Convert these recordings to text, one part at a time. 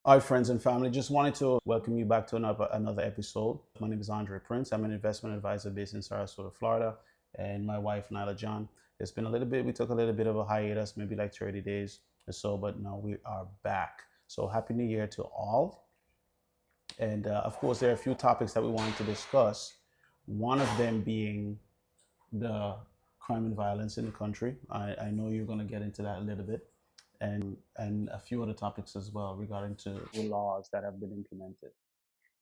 Hi, friends and family. Just wanted to welcome you back to another episode. My name is Andre Prince. I'm an investment advisor based in Sarasota, Florida, and my wife, Nyla John. It's been a little bit, we took a little bit of a hiatus, maybe like 30 days or so, but now we are back. So, Happy New Year to all. And of course, there are a few topics that we wanted to discuss. One of them being the crime and violence in the country. I know you're going to get into that a little bit, and a few other topics as well regarding to the laws that have been implemented.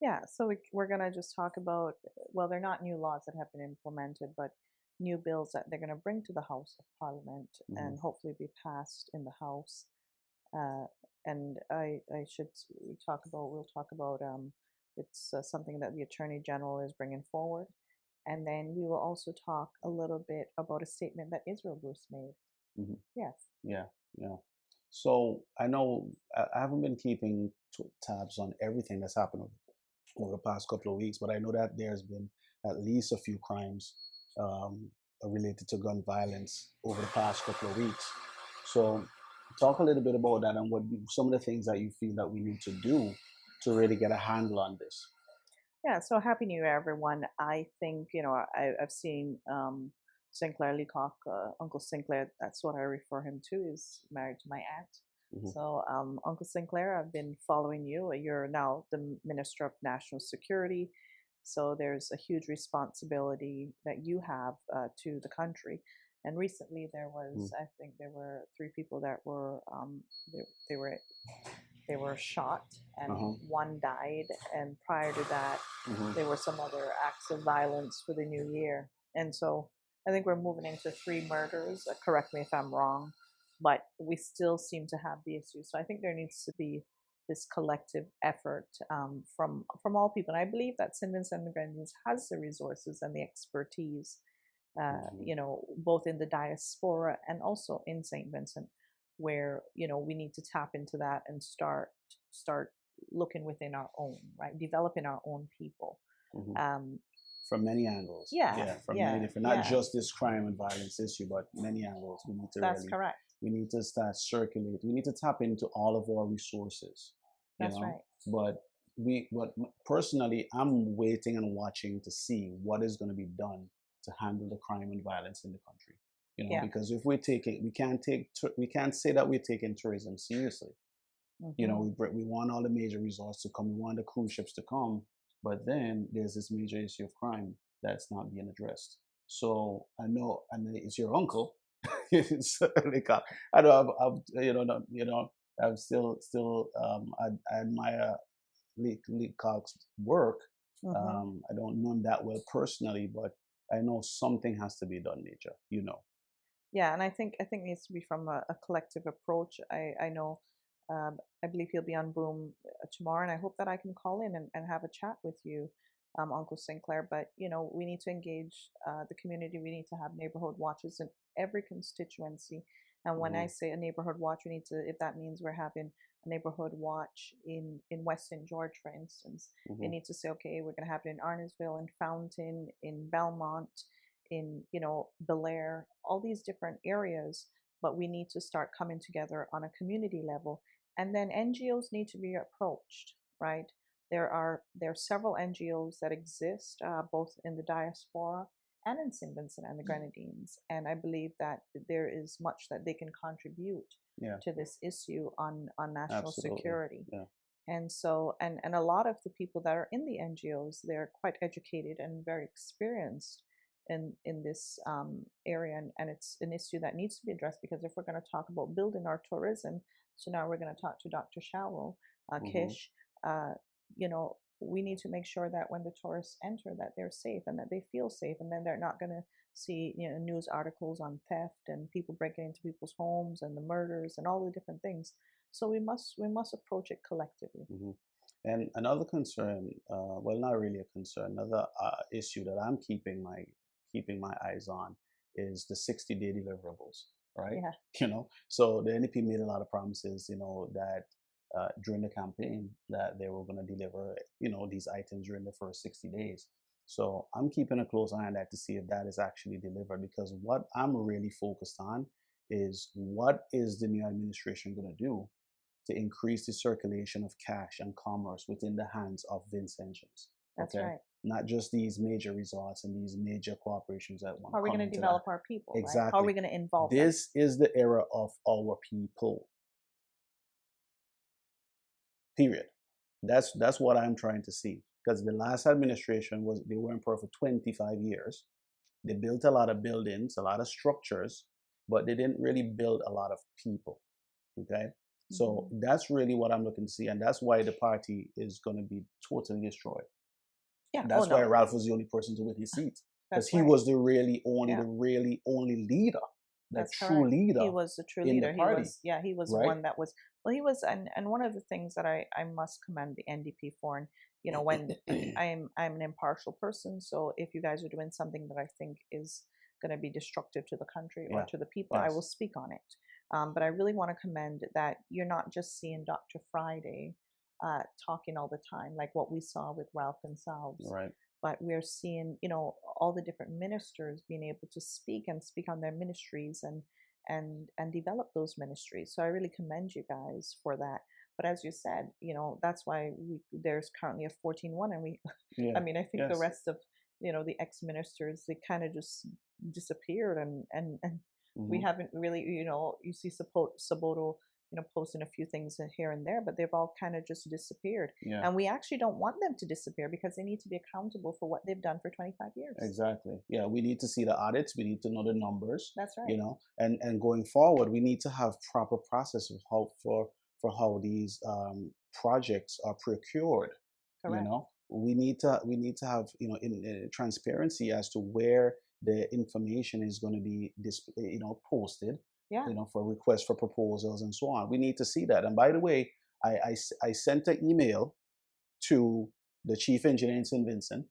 Yeah, so we're going to just talk about, well, they're not new laws that have been implemented, but new bills that they're going to bring to the House of Parliament Mhm. and hopefully be passed in the House. Uh, and I should talk about, we'll talk about it's something that the Attorney General is bringing forward. And then we will also talk a little bit about a statement that Israel Bruce made. Mhm. Yes. Yeah, yeah. So I know I haven't been keeping tabs on everything that's happened over the past couple of weeks, but I know that there's been at least a few crimes um, related to gun violence over the past couple of weeks. So talk a little bit about that and some of the things that you feel that we need to do to really get a handle on this. Yeah, so Happy New Year, everyone. I think, I've seen Sinclair Leacock, Uncle Sinclair, that's what I refer him to, is married to my aunt. Hmm. So, Uncle Sinclair, I've been following you. You're now the Minister of National Security. So there's a huge responsibility that you have to the country. And recently there was, I think there were three people that were, they, they were they were shot and Uh-huh. one died. And prior to that, Hmm. there were some other acts of violence for the new year. And so I think we're moving into three murders. Correct me if I'm wrong, but we still seem to have the issue. So I think there needs to be this collective effort from all people. And I believe that St. Vincent and the Grenadines has the resources and the expertise, Hmm. both in the diaspora and also in St. Vincent, where we need to tap into that and start looking within our own, right, developing our own people. Hmm. Um, From many angles. yeah, Yeah, from many yeah, different, not yeah, just this crime and violence issue, but many angles. that's correct. We need to start circulate. We need to tap into all of our resources, you That's know. right. But but personally, I'm waiting and watching to see what is going to be done to handle the crime and violence in the country. Yeah. Because if we take it, we can't say that we're taking tourism seriously. Hmm. We want all the major resorts to come. We want the cruise ships to come, but then there's this major issue of crime that's not being addressed. So I know, and it's your uncle. It's like I know I'm still I admire Lee Cox's work. Hmm. I don't know him that well personally, but I know something has to be done, Nature. Yeah, and I think it needs to be from a collective approach. I know, I believe he'll be on Boom tomorrow, and I hope that I can call in and have a chat with you, Uncle Sinclair. But we need to engage the community. We need to have neighborhood watches in every constituency. And when I Hmm. say a neighborhood watch, we need to, if that means we're having a neighborhood watch in West St. George, for instance, we Hmm. need to say, okay, we're going to have it in Arnesville, in Fountain, in Belmont, in Bel Air, all these different areas. But we need to start coming together on a community level, and then NGOs need to be approached, right? There are several NGOs that exist both in the diaspora and in St. Vincent and the Grenadines, and I believe that there is much that they can contribute Yeah, to this issue on national absolutely. security. Yeah. And so, and a lot of the people that are in the NGOs, they're quite educated and very experienced in this area, and it's an issue that needs to be addressed, because if we're going to talk about building our tourism, so now we're going to talk to Dr. Shallow, Hmm. Kish, we need to make sure that when the tourists enter, that they're safe and that they feel safe, and then they're not going to see news articles on theft and people breaking into people's homes and the murders and all the different things. So we must approach it collectively. Hmm. And another concern, well, not really a concern, another issue that I'm keeping my eyes on is the 60-day deliverables, right? Yeah. So the NEP made a lot of promises, that during the campaign that they were going to deliver, these items during the first 60 days. So I'm keeping a close eye on that to see if that is actually delivered, because what I'm really focused on is what is the new administration going to do to increase the circulation of cash and commerce within the hands of Vincentians. That's Okay, right. not just these major resorts and these major corporations that want How to are we come going to into that. develop our people, right? How are we Exactly. going to involve them? This is the era of our people. Period. That's what I'm trying to see. Because the last administration was they were in power for 25 years. They built a lot of buildings, a lot of structures, but they didn't really build a lot of people. Okay. So Mhm. that's really what I'm looking to see. And that's why the party is going to be totally destroyed. Yeah. Oh That's why no, Ralph was the only person to win his seat. Because that's he right. was the Yeah, really only leader, the that's true correct. He leader was the true in the leader. He party, was, yeah, he was right? one that was, well, he was, and one of the things that I must commend the NDP for, and when I'm an impartial person, so if you guys are doing something that I think is going to be destructive to the country or Yeah. to the people, I will Yes. speak on it. But I really want to commend that you're not just seeing Dr. Friday talking all the time, like what we saw with Ralph Gonsalves, Right. but we're seeing, all the different ministers being able to speak and speak on their ministries and develop those ministries. So I really commend you guys for that. But as you said, that's why there's currently a 14-1, and I Yeah. mean, I think the Yes. rest of, the ex-ministers, they kind of just disappeared, and we Hmm. haven't really, you see Saboto, posting a few things here and there, but they've all kind of just disappeared. Yeah. And we actually don't want them to disappear because they need to be accountable for what they've done for 25 years. Exactly. Yeah. We need to see the audits. We need to know the numbers. That's right. And going forward, we need to have proper process of how for how these projects are procured. Correct. We need to have in transparency as to where the information is going to be posted, Yeah. for requests for proposals and so on. We need to see that. And by the way, I sent an email to the chief engineer in St. Vincent,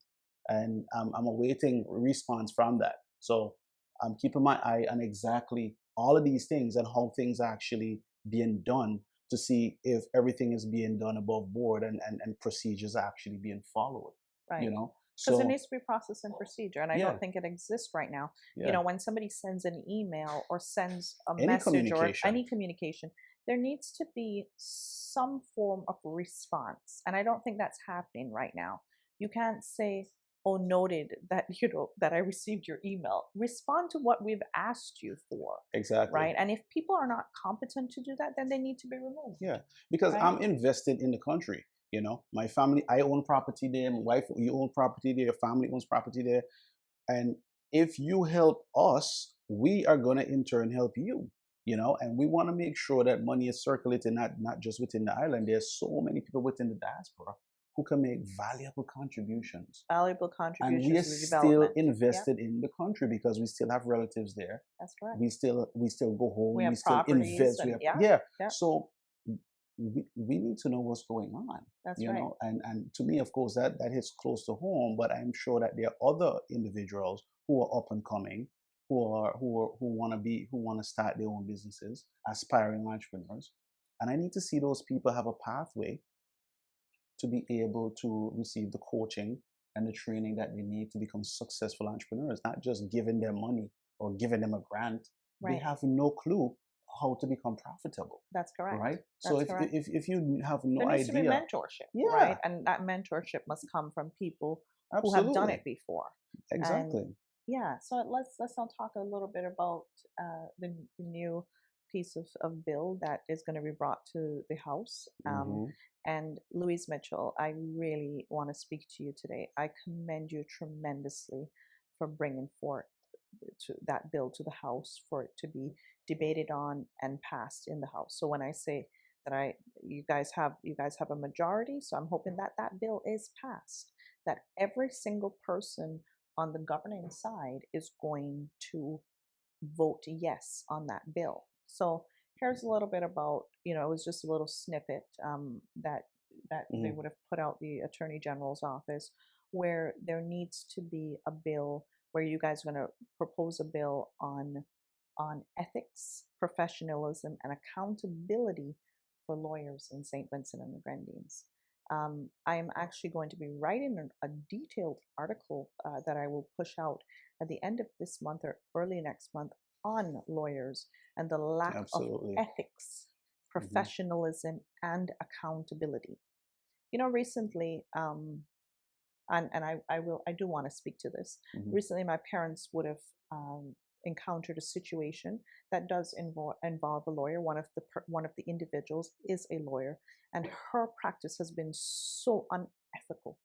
and I'm awaiting response from that. So I'm keeping my eye on exactly all of these things and how things are actually being done to see if everything is being done above board and procedures are actually being followed. Right. Because there So needs to be process and procedure, and I yeah, don't think it exists right now. yeah, When somebody sends an email or sends a any message or communication. any communication, there needs to be some form of response, and I don't think that's happening right now. You can't say, "Oh, noted that that I received your email." Respond to what we've asked you for, Exactly. right? And if people are not competent to do that, then they need to be removed, Yeah, because right? I'm invested in the country. My family, I own property there. My wife, you own property there. Your family owns property there. And if you help us, we are going to in turn help you. And we want to make sure that money is circulating, not just within the island. There's so many people within the diaspora who can make valuable contributions. Valuable And we contributions are to the still development. Yeah, invested in the country because we still have relatives there. that's correct. We still go We home. We have still properties, invest. We and have, yeah, yeah. yeah, So we need to know what's going on. that's right. And to me, of course, that hits close to home. But I'm sure that there are other individuals who are up and coming, who want to start their own businesses, aspiring entrepreneurs, and I need to see those people have a pathway to be able to receive the coaching and the training that they need to become successful entrepreneurs, not just giving them money or giving them a grant. They Right. have no clue how to become profitable, That's correct. right? So That's if correct. if you have no There needs to be idea, mentorship, right? yeah, And that mentorship must come from people who have done absolutely, it before. And exactly. yeah, so let's now talk a little bit about the new piece of bill that is going to be brought to the House. Hmm. And Louise Mitchell, I really want to speak to you today. I commend you tremendously for bringing forth that bill to the House for it to be debated on and passed in the House. So when I say that you guys have a majority, so I'm hoping that that bill is passed, that every single person on the governing side is going to vote yes on that bill. So here's a little bit about, it was just a little snippet that they Hmm. would have put out the Attorney General's office, where there needs to be a bill where you guys are going to propose a bill on ethics, professionalism, and accountability for lawyers in St. Vincent and the Grenadines. I am actually going to be writing a detailed article that I will push out at the end of this month or early next month on lawyers and the lack of Absolutely. ethics Hmm. professionalism and accountability. Recently, I do want to speak to this. Hmm. Recently, my parents would have encountered a situation that does involve a lawyer. One of the individuals is a lawyer, and her practice has been so unethical.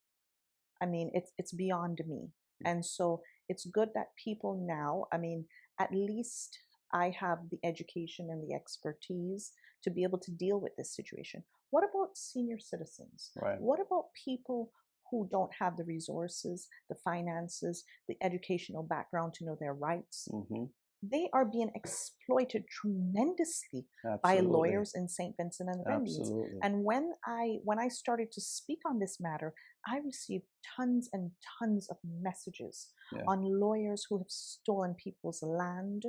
I mean, it's beyond me. And so it's good that people now, I mean, at least I have the education and the expertise to be able to deal with this situation. What about senior citizens? Right. What about people who don't have the resources, the finances, the educational background to know their rights? Hmm. They are being exploited tremendously by Absolutely. lawyers in St. Vincent and the Grenadines. Absolutely. And when I started to speak on this matter, I received tons and tons of messages Yeah. on lawyers who have stolen people's land,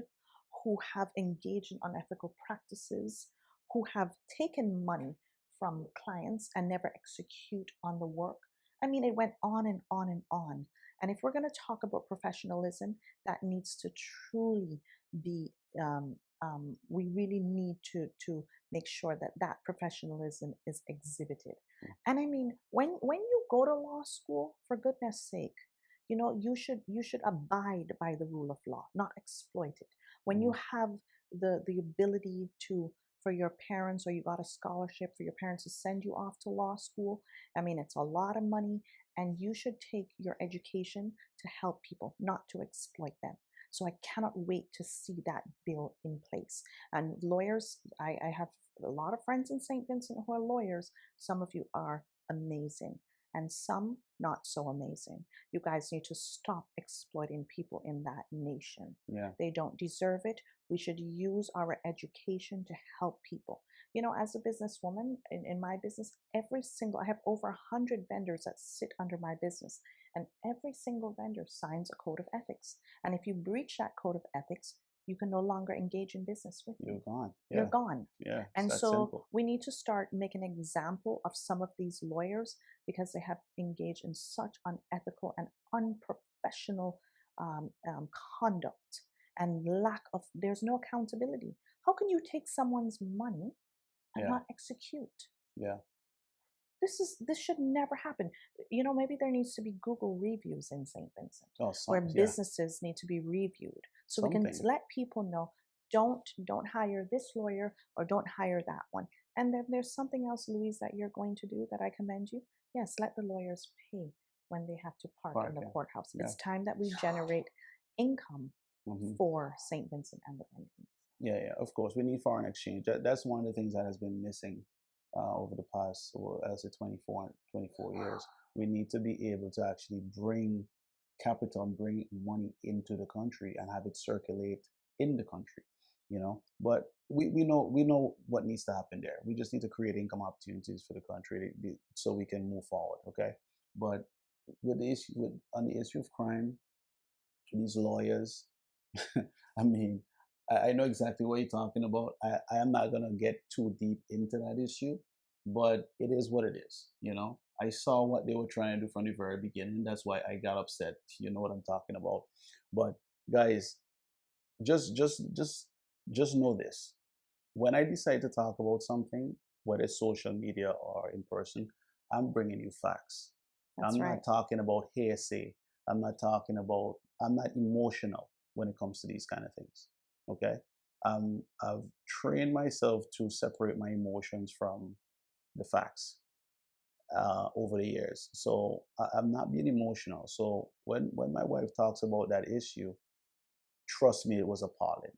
who have engaged in unethical practices, who have taken money from clients and never execute on the work. I mean, it went on and on and on. And if we're going to talk about professionalism, that needs to truly be we really need to make sure that that professionalism is exhibited. And I mean, when you go to law school, for goodness sake, you should abide by the rule of law, not exploit it. When you Hmm. have the ability to, for your parents, or you got a scholarship for your parents to send you off to law school, I mean, it's a lot of money, and you should take your education to help people, not to exploit them. So I cannot wait to see that bill in place. And lawyers, I have a lot of friends in St. Vincent who are lawyers. Some of you are amazing, and some not so amazing. You guys need to stop exploiting people in that nation. Yeah. They don't deserve it. We should use our education to help people. As a businesswoman in my business, I have over 100 vendors that sit under my business, and every single vendor signs a code of ethics. And if you breach that code of ethics, you can no longer engage in business with You're me. gone. You're Yeah. gone. Yeah. It's And that so simple. we need to start making an example of some of these lawyers, because they have engaged in such unethical and unprofessional um, um, conduct, and there's no accountability. How can you take someone's money and Yeah. not execute? Yeah. This should never happen. Maybe there needs to be Google reviews in St. Vincent, Oh, where some. Yeah. businesses need to be reviewed, so we can Something. let people know, don't hire this lawyer, or don't hire that one. And then there's something else, Louise, that you're going to do that I commend you. Yes, let the lawyers pay when they have to park in the Parking. courthouse. Yeah. It's time that we generate income Hmm. for St. Vincent and the Grenadines. Yeah. Yeah. Of course, we need foreign exchange. That's one of the things that has been missing over the past, well, as a 24 years. We need to be able to actually bring capital and bring money into the country and have it circulate in the country. But we know what needs to happen there. We just need to create income opportunities for the country so we can move forward. Okay. But on the issue of crime, these lawyers, I mean, I know exactly what you're talking about. I am not gonna get too deep into that issue, but it is what it is. I saw what they were trying to do from the very beginning. That's why I got upset. You know what I'm talking about. But guys, just know this: when I decide to talk about something, whether it's social media or in person, I'm bringing you facts. That's I'm right. not talking about hearsay. I'm not emotional when it comes to these kind of things. Okay. I've trained myself to separate my emotions from the facts over the years. So I'm not being emotional. So when my wife talks about that issue, trust me, it was appalling.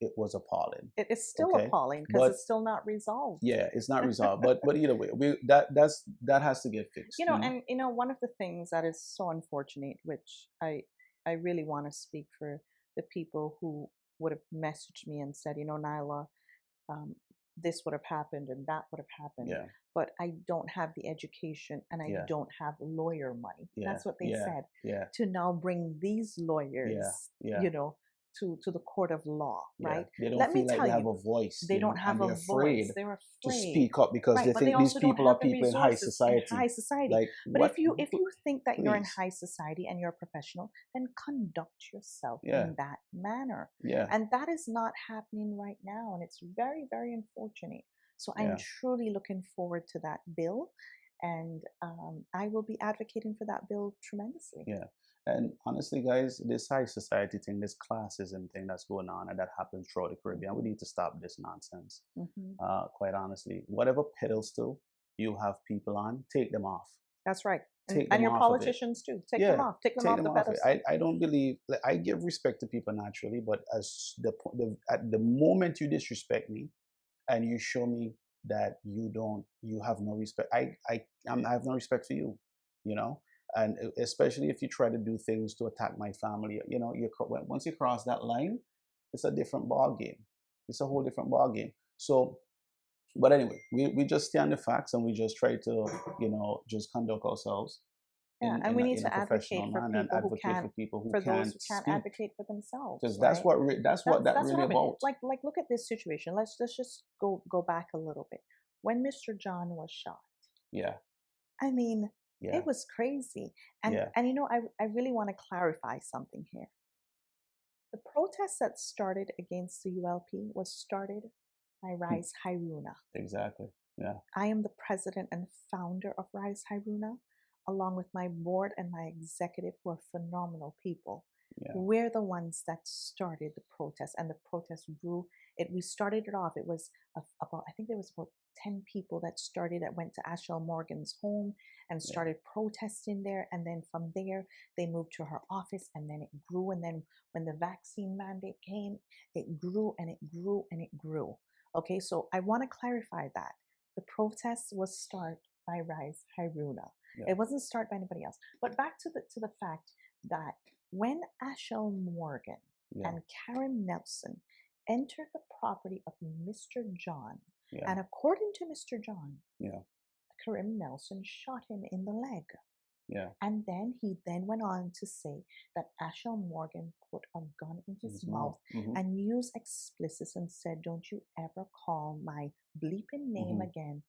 It was appalling. It is still Okay. appalling because But it's still not resolved. yeah, it's not resolved. But either way, that has to get fixed. And one of the things that is so unfortunate, which I really want to speak for the people who would have messaged me and said, Nyla, um, this would have happened and that would have happened, Yeah, but I don't have the education and I yeah, don't have lawyer money. yeah, That's what they yeah, said. yeah, To now bring these yeah, lawyers, yeah, to the court of law, yeah. right? They don't Let me feel like tell they have you, a voice, they don't have and a they're voice. afraid They're to afraid. speak up because Right, they but they think these also don't people have are the people in high resources in society. high society. Like But what? if you think that you're in Please. high society and you're a professional, then conduct yourself Yeah, in that manner. yeah, And that is not happening right now, and it's very, very unfortunate. So I'm Yeah. truly looking forward to that bill, and I will be advocating for that bill tremendously. Yeah. And honestly, guys, this high society thing, this classism thing that's going on and that happens throughout the Caribbean, we need to stop this nonsense. Hmm. Quite honestly, whatever pedestal you have people on, take them off. That's right. Take And them your off of it. politicians too. Take them Yeah, off. Take them take off them the off it. pedestal. I don't believe, like, I give respect to people naturally, but as at the moment you disrespect me and you show me that you have no respect, I have no respect for you, you know. And especially if you try to do things to attack my family, you know, once you cross that line, it's a different ball game. It's a whole different ball game. So, but anyway, we just stand the facts and we just try to, you know, just conduct ourselves Yeah, and we need in a to advocate professional for manner and people who advocate for can't, people who for those can't who can't speak, advocate for themselves, because right? that's what that That's what really happened. about. Like look at this situation. Let's just go back a little bit. When Mr. John was shot, Yeah, I mean, yeah, it was crazy. yeah, And you know, I really want to clarify something here. The protest that started against the ULP was started by Rise Haruna. exactly. Yeah, I am the president and founder of Rise Haruna, along with my board and my executive, who are phenomenal people. yeah, We're the ones that started the protest, and the protest grew. We started it off. It was about, I think there was about 10 people that started, that went to Ashel Morgan's home and yeah, started protesting there. And then from there, they moved to her office, and then it grew. And then when the vaccine mandate came, it grew and it grew and it grew. Okay, so I want to clarify that the protest was started by Rise Haruna. yeah, It wasn't started by anybody else. But back to the fact that when Ashel Morgan yeah, and Karen Nelson entered the property of Mr. John, yeah, and according to Mr. John, yeah, Karen Nelson shot him in the leg. yeah. And then he then went on to say that Ashel Morgan put a gun in In his his mouth mouth. Mm-hmm. and used explicits and said, "Don't you ever call my bleeping name Mm-hmm. again,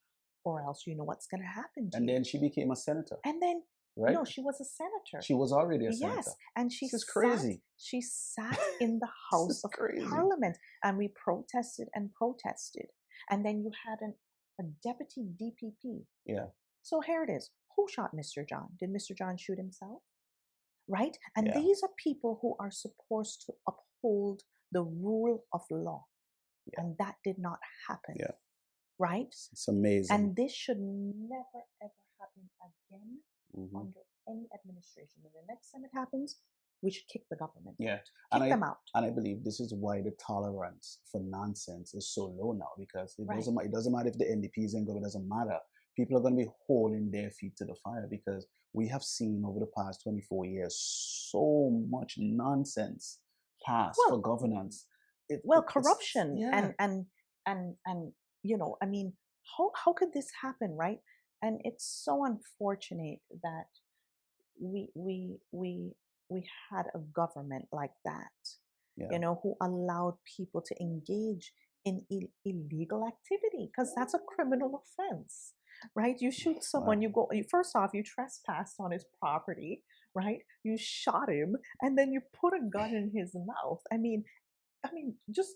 or else you know what's going to happen to And you." then she became a senator, And then, right? no, she was a senator. She was already a senator. Yes, and This is crazy. she sat in the This House is of crazy. Parliament, and we protested and protested. And then you had a deputy DPP. Yeah, So here it is. Who shot Mr. John? Did Mr. John shoot himself? Right? And yeah, these are people who are supposed to uphold the rule of law. yeah, And that did not happen. yeah. Right? It's amazing. And this should never, ever happen again Mm-hmm. under any administration. And the next time it happens, we should kick the government Yeah, out. and Kick them out. I believe this is why the tolerance for nonsense is so low now, because Right. it doesn't matter if the NDP is in government, it doesn't matter. People are going to be holding their feet to the fire because we have seen over the past 24 years so much nonsense pass for Well, governance. corruption Yeah, and you know, I mean, how could this happen, right? And it's so unfortunate that we we we we had a government like that, yeah, you know, who allowed people to engage in illegal activity, because that's a criminal offense, right? You shoot someone, well, you go, first off, you trespassed on his property, right? You shot him, and then you put a gun in his mouth. I mean, just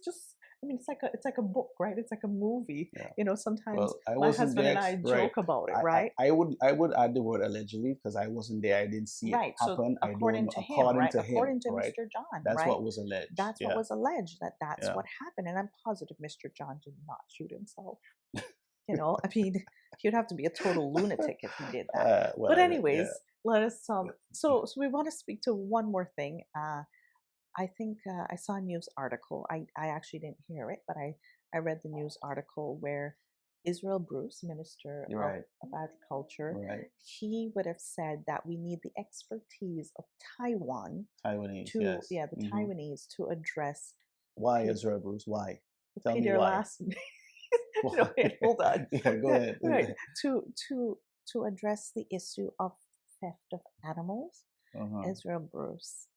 I mean, it's like a book, right? It's like a movie. yeah. You know, sometimes Well, I my wasn't husband and there, I right? joke about it, right? I would add the word allegedly because I wasn't there. I didn't see it Right. So happen. I don't according know. to him, According right? to him, According to right? Mr. John, That's right? what was alleged. That's what Yeah, was alleged, that that's yeah. what happened. And I'm positive Mr. John did not shoot himself. You know, I mean, he'd have to be a total lunatic if he did that. Well, But yeah, anyways, let us so we want to speak to one more thing. I think I saw a news article. I actually didn't hear it, but I read the news article where Israel Bruce, Minister you're right, of Agriculture, right. he would have said that we need the expertise of Taiwan Taiwanese, to, yes. yeah, the Hmm. Taiwanese to address Why P- Israel Bruce? Why? Tell me their why. last. No, Why? wait, hold on. Yeah, go ahead. Right, to to address the issue of theft of animals. Uh-huh. Israel Bruce,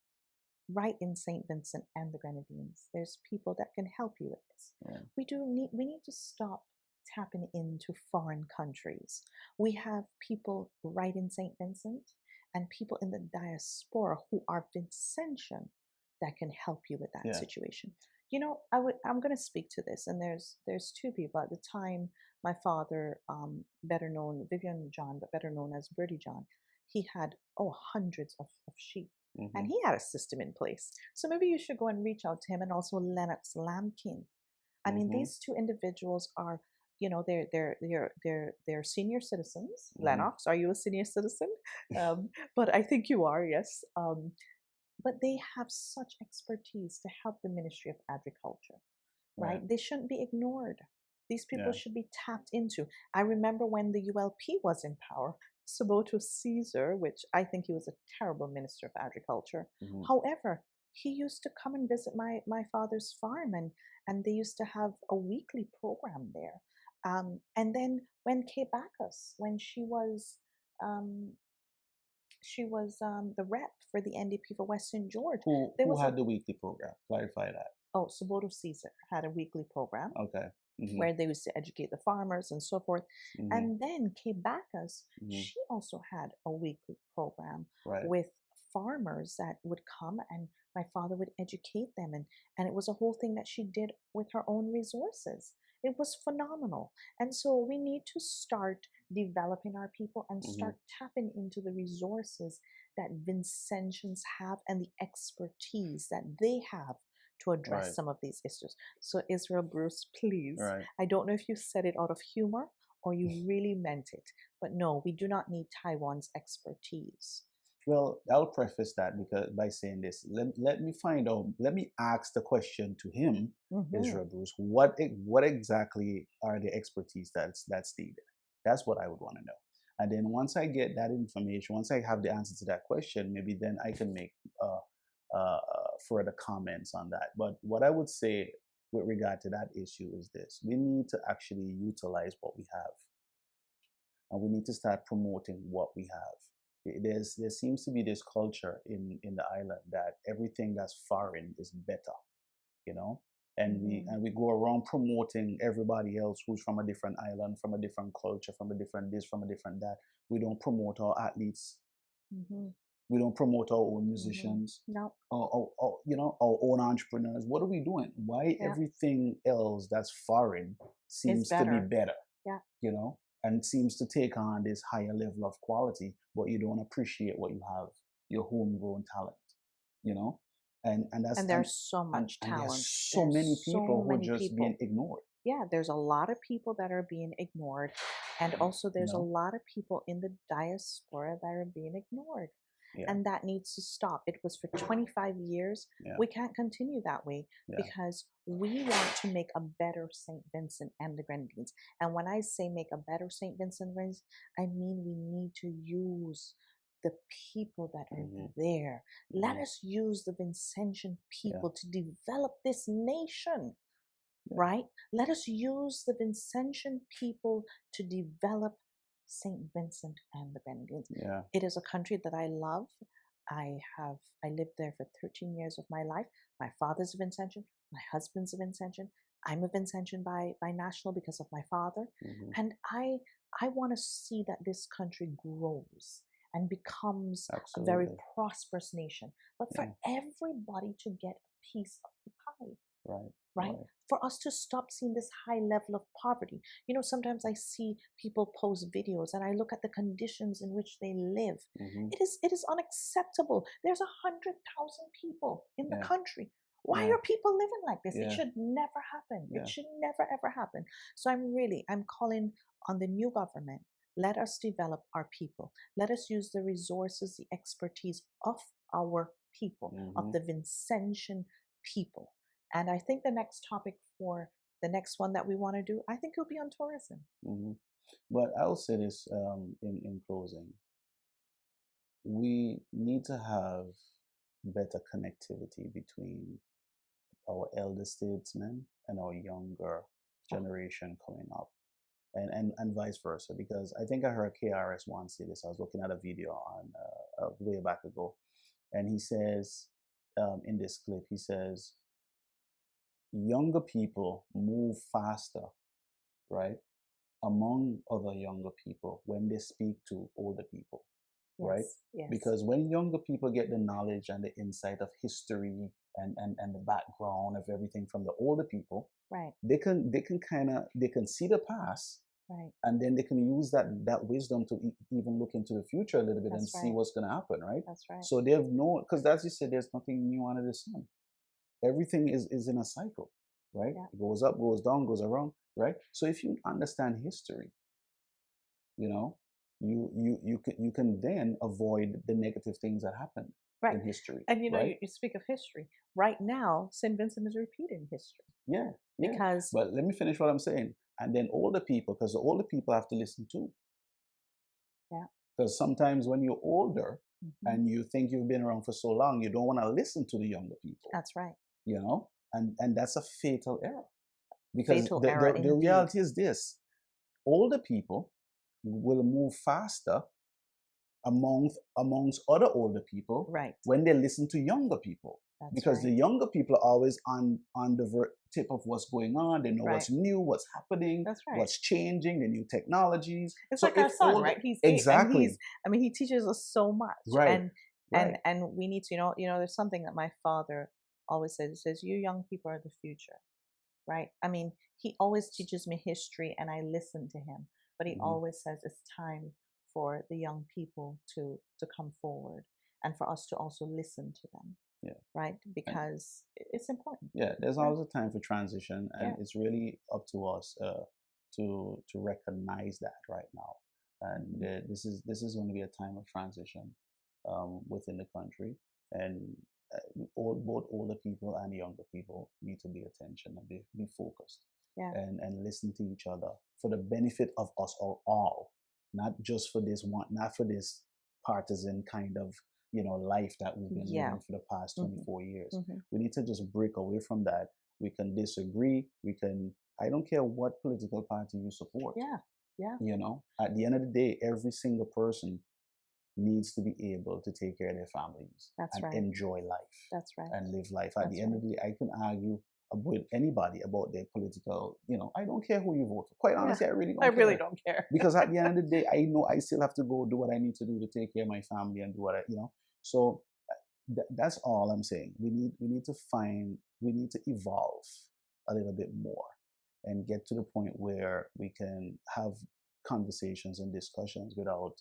right in St. Vincent and the Grenadines. There's people that can help you with this. Yeah. We need to stop tapping into foreign countries. We have people right in St. Vincent and people in the diaspora who are Vincentian that can help you with that Yeah. situation. You know, I'm going to speak to this, and there's two people at the time. My father, better known Vivian John, but better known as Birdie John, he had hundreds of sheep, and Mm-hmm. he had a system in place. So maybe you should go and reach out to him, and also Lennox Lampkin. I mean, Mm-hmm. these two individuals are, they're senior citizens. Mm-hmm. Lennox, are you a senior citizen? But I think you are, yes. But they have such expertise to help the Ministry of Agriculture, right? Right. They shouldn't be ignored. These people Yeah. should be tapped into. I remember when the ULP was in power, Saboto Caesar, which I think he was a terrible Minister of Agriculture. Mm-hmm. However, he used to come and visit my father's farm, and they used to have a weekly program there. And then when Kay Bacchus, when um, she was the rep for the NDP for West St. George, there Who was a had the weekly program? Clarify that. Saboto Caesar had a weekly program Okay. Mm-hmm. where they used to educate the farmers and so forth. Mm-hmm. And then Kay Bacchus, Mm-hmm. she also had a weekly program Right. with farmers that would come, and my father would educate them. And it was a whole thing that she did with her own resources. It was phenomenal. And so we need to start developing our people and Mm-hmm. start tapping into the resources that Vincentians have and the expertise that they have to address Right. some of these issues. So, Israel Bruce, please, Right. I don't know if you said it out of humor or you really meant it, but no, we do not need Taiwan's expertise. Well, I'll preface that because by saying this, let me find out. Let me ask the question to him, Israel Bruce. What exactly are the expertise that's needed? That's what I would want to know. And then once I get that information, once I have the answer to that question, maybe then I can make further comments on that. But what I would say with regard to that issue is this: we need to actually utilize what we have, and we need to start promoting what we have. There seems to be this culture in the island that everything that's foreign is better, you know, and we go around promoting everybody else who's from a different island, from a different culture, from a different this, from a different that. We don't promote our athletes. Mm-hmm. We don't promote our own musicians. No. Our own entrepreneurs. What are we doing? Why Yeah. everything else that's foreign seems to be better? Yeah. You know, and seems to take on this higher level of quality, but you don't appreciate what you have, your homegrown talent, you know, and there's so much and talent. there's so many people who are just people. being ignored. Yeah, there's a lot of people that are being ignored, and also there's a lot of people in the diaspora that are being ignored. Yeah. And that needs to stop. It was for 25 years. Yeah. We can't continue that way because we want to make a better St. Vincent and the Grenadines. And when I say make a better St. Vincent and the Grenadines, I mean we need to use the people that are there. Let us use the Vincentian people to develop this nation. Right? Let us use the Vincentian people to develop St. Vincent and the Grenadines. Yeah. It is a country that I love. I lived there for 13 years of my life. My father's a Vincentian. My husband's a Vincentian. I'm a Vincentian by national because of my father. And I want to see that this country grows and becomes a very prosperous nation. But for everybody to get a piece of the pie. Right? For us to stop seeing this high level of poverty. You know, sometimes I see people post videos and I look at the conditions in which they live. It is unacceptable. There's 100,000 people in the country. Why are people living like this? It should never happen. It should never ever happen. So I'm calling on the new government. Let us develop our people. Let us use the resources, the expertise of our people, of the Vincentian people. And I think the next topic for the next one that we want to do, I think it'll be on tourism. But I'll say this in closing. We need to have better connectivity between our elder statesmen and our younger generation coming up. And vice versa, because I think I heard KRS once say this. I was looking at a video on way back ago, and he says in this clip, he says, younger people move faster, right, among other younger people when they speak to older people, right? Yes. Because when younger people get the knowledge and the insight of history and the background of everything from the older people, right, they can see the past, Right. And then they can use that wisdom to even look into the future a little bit and That's see right. what's going to happen, right? That's right. So they have no, because as you said, there's nothing new under the sun. Everything is in a cycle, right? Yeah. It goes up, goes down, goes around, right? So if you understand history, you know, you can then avoid the negative things that happen Right. in history, And you know, right? you speak of history. Right now, St. Vincent is repeating history Yeah, yeah. because, But let me finish what I'm saying. And then older people, because the older people have to listen too. yeah. Because sometimes when you're older Hmm. and you think you've been around for so long, you don't want to listen to the younger people, That's right. you know? And that's a fatal error. Because Fatal the, error the, the indeed. reality is this: older people will move faster amongst other older people Right. when they listen to younger people. That's Because right. the younger people are always on the tip of what's going on. They know Right. what's new, what's happening, That's right. what's changing, the new technologies. It's So like our if son, older, right? He's 8 and exactly, I mean, he teaches us so much. right, right, And we need to, there's something that my father always says. He says, "You young people are the future." Right? I mean, he always teaches me history and I listen to him, but he hmm always says it's time for the young people to come forward and for us to also listen to them, yeah. right? And Because it's important. yeah, there's Yeah. always a time for transition, and Yeah. it's really up to us to recognize that right now. And Mhm. this is going to be a time of transition within the country, and both older people and younger people need to pay attention and be focused Yeah. and listen to each other for the benefit of us all, not just for this one, not for this partisan kind of life that we've been Yeah. living for the past Hmm. 24 years. Hmm. We need to just break away from that. We can disagree. I don't care what political party you support. Yeah. Yeah. At the end of the day, every single person needs to be able to take care of their families That's and right. enjoy life That's right. and live life. At the That's end of right. the day, I can argue with anybody about their political, I don't care who you vote for. Quite Yeah. honestly, I really I don't really care. don't care. Because at the end of the day, I know I still have to go do what I need to do to take care of my family and do what. So that's all I'm saying. We need to evolve a little bit more and get to the point where we can have conversations and discussions without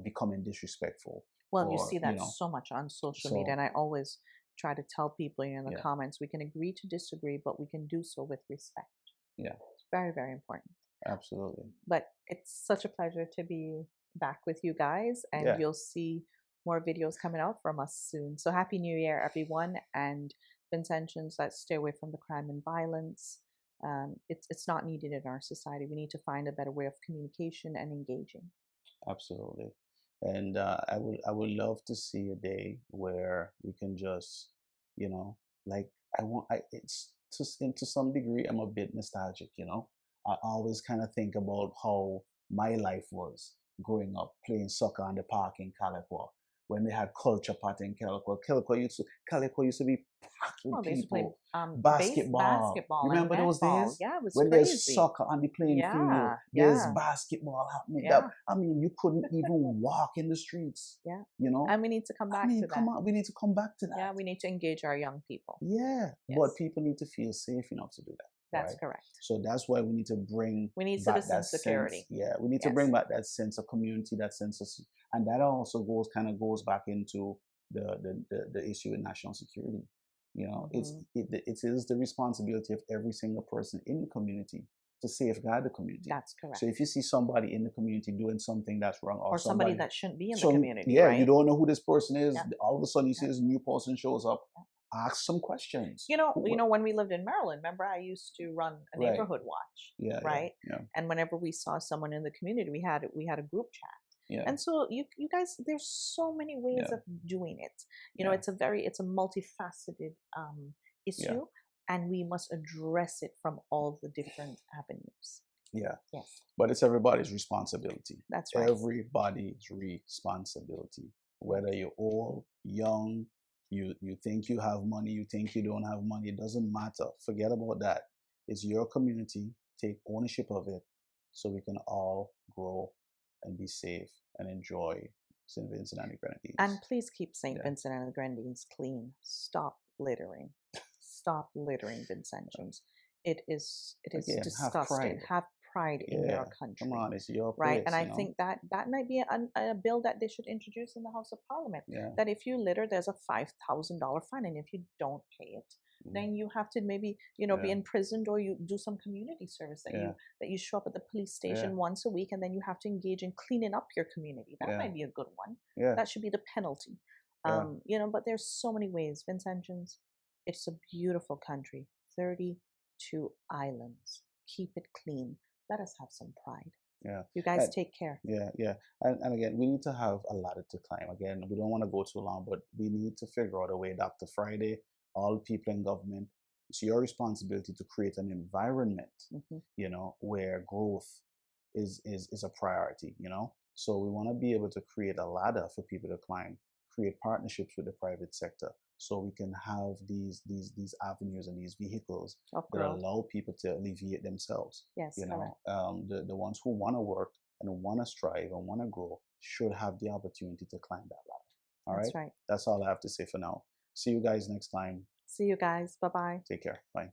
becoming disrespectful Well, you or see that so much on social media, so and I always try to tell people in the yeah, comments we can agree to disagree, but we can do so with respect. yeah, It's very, very important. absolutely, But it's such a pleasure to be back with you guys, and yeah, you'll see more videos coming out from us soon. So, Happy New Year, everyone, and intentions, let's stay away from the crime and violence. It's not needed in our society. We need to find a better way of communication and engaging. absolutely. And I would love to see a day where we can just like it's to some degree I'm a bit nostalgic. I always kind of think about how my life was growing up playing soccer on the park in Calico when they had culture party in Calico. Calico used to be packed with Oh, they used to play people. Basketball. basketball and Remember those netball. days Yeah, it was when there's crazy. soccer on the playing field, Yeah, there's yeah, basketball happening. yeah, I mean, you couldn't even walk in the streets. yeah. You know, And we need to come I back mean, to come that. on, we need to come back to Yeah, that. we need to engage our young people. Yeah, but Yes, people need to feel safe enough to do that, that's right? correct. So that's why we need to bring We need back citizen that sense. security. Yeah, we need to bring Yes. back that sense of community, that sense of, and that also goes back into the issue with national security. Hmm. It is the responsibility of every single person in the community to safeguard the community. That's correct. So if you see somebody in the community doing something that's wrong, or Or somebody somebody, that shouldn't be in the so community, yeah, you right? don't know who this person is. Yeah. All of a sudden, you see Yeah. this new person shows up. Ask some questions. When we lived in Maryland, remember I used to run a Right. neighborhood watch, Yeah, yeah, right? yeah, And whenever we saw someone in the community, we had a group chat. yeah, And so you guys, there's so many ways yeah, of doing it. yeah, It's a multifaceted yeah, issue, and we must address it from all the different avenues. yeah. Yes, But it's everybody's responsibility. that's right. Everybody's responsibility. Yes. Whether you're old, young, you think you have money, you think you don't have money, it doesn't matter. Forget about that. It's your community. Take ownership of it so we can all grow and be safe and enjoy St. Vincent and the Grenadines. And please keep St. Yeah. Vincent and the Grenadines clean. Stop littering. Stop littering, Vincentians. It is Again, have disgusting. pride. Have pride in Yeah, their come country, on, it's your right? And place, I you know? think that that might be a bill that they should introduce in the House of Parliament. Yeah. That if you litter, there's a $5,000 fine, and if you don't pay it, Mm. then you have to maybe be Yeah. imprisoned, or you do some community service, that Yeah. you show up at the police Yeah. station once a week, and then you have to engage in cleaning up your community. That Yeah. might be a good one. Yeah. That should be the penalty. Yeah. But there's so many ways, Vincentians. It's a beautiful country, 32 islands. Keep it clean. Let us have some pride. Yeah. You guys And take care. yeah, yeah. And again, we need to have a ladder to climb. Again, we don't want to go too long, but we need to figure out a way, Dr. Friday, all people in government, it's your responsibility to create an environment, Hmm. where growth is a priority, So we want to be able to create a ladder for people to climb, create partnerships with the private sector, so we can have these avenues and these vehicles Of that growth. allow people to alleviate themselves. Yes, correct. The ones who want to work and want to strive and want to grow should have the opportunity to climb that ladder. All That's right, right. that's all I have to say for now. See you guys next time. See you guys. Bye bye. Take care. Bye.